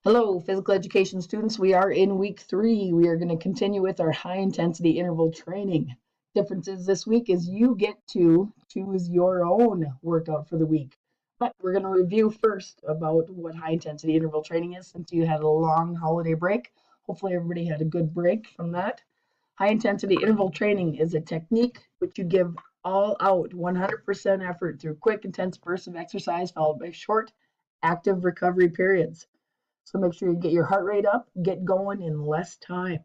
Hello, physical education students. We are in week 3. We are going to continue with our high intensity interval training. Differences this week is you get to choose your own workout for the week. But we're going to review first about what high intensity interval training is since you had a long holiday break. Hopefully everybody had a good break from that. High intensity interval training is a technique which you give all out 100% effort through quick intense bursts of exercise followed by short active recovery periods. So make sure you get your heart rate up, get going in less time.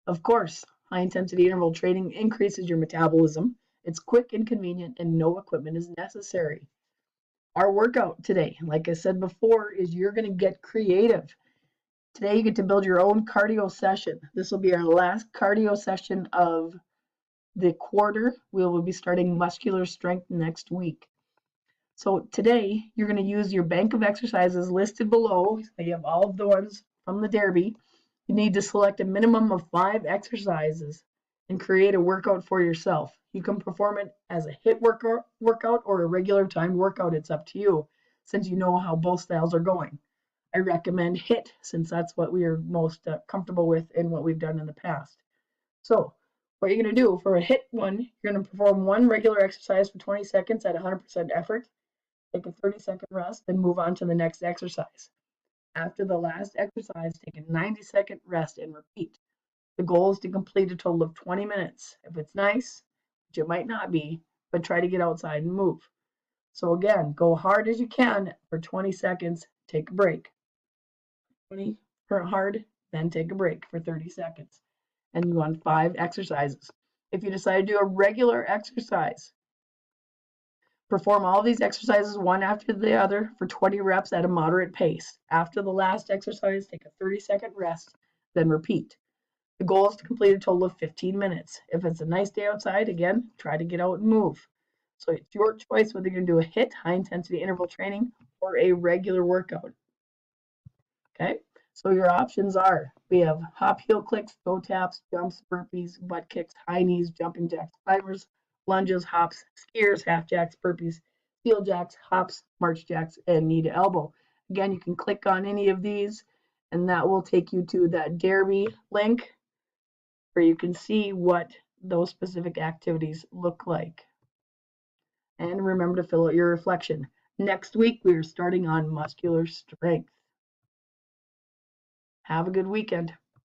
Of course, high intensity interval training increases your metabolism. It's quick and convenient, and no equipment is necessary. Our workout today, like I said before, is you're going to get creative. Today, you get to build your own cardio session. This will be our last cardio session of the quarter. We will be starting muscular strength next week. So today, you're going to use your bank of exercises listed below. So you have all of the ones from the Derby. You need to select a minimum of 5 exercises and create a workout for yourself. You can perform it as a HIIT workout or a regular timed workout. It's up to you, since you know how both styles are going. I recommend HIIT since that's what we are most comfortable with and what we've done in the past. So what you're going to do for a HIIT one, you're going to perform one regular exercise for 20 seconds at 100% effort. Take a 30-second rest, then move on to the next exercise. After the last exercise, take a 90-second rest and repeat. The goal is to complete a total of 20 minutes. If it's nice, which it might not be, but try to get outside and move. So again, go hard as you can for 20 seconds, take a break. 20 for hard, then take a break for 30 seconds. And you want 5 exercises. If you decide to do a regular exercise, perform all these exercises one after the other for 20 reps at a moderate pace. After the last exercise, take a 30-second rest, then repeat. The goal is to complete a total of 15 minutes. If it's a nice day outside, again, try to get out and move. So it's your choice whether you're going to do a HIIT, high intensity interval training, or a regular workout. Okay, so your options are, we have hop, heel clicks, toe taps, jumps, burpees, butt kicks, high knees, jumping jacks, climbers, lunges, hops, skiers, half jacks, burpees, heel jacks, hops, march jacks, and knee to elbow. Again, you can click on any of these and that will take you to that Derby link where you can see what those specific activities look like. And remember to fill out your reflection. Next week, we are starting on muscular strength. Have a good weekend.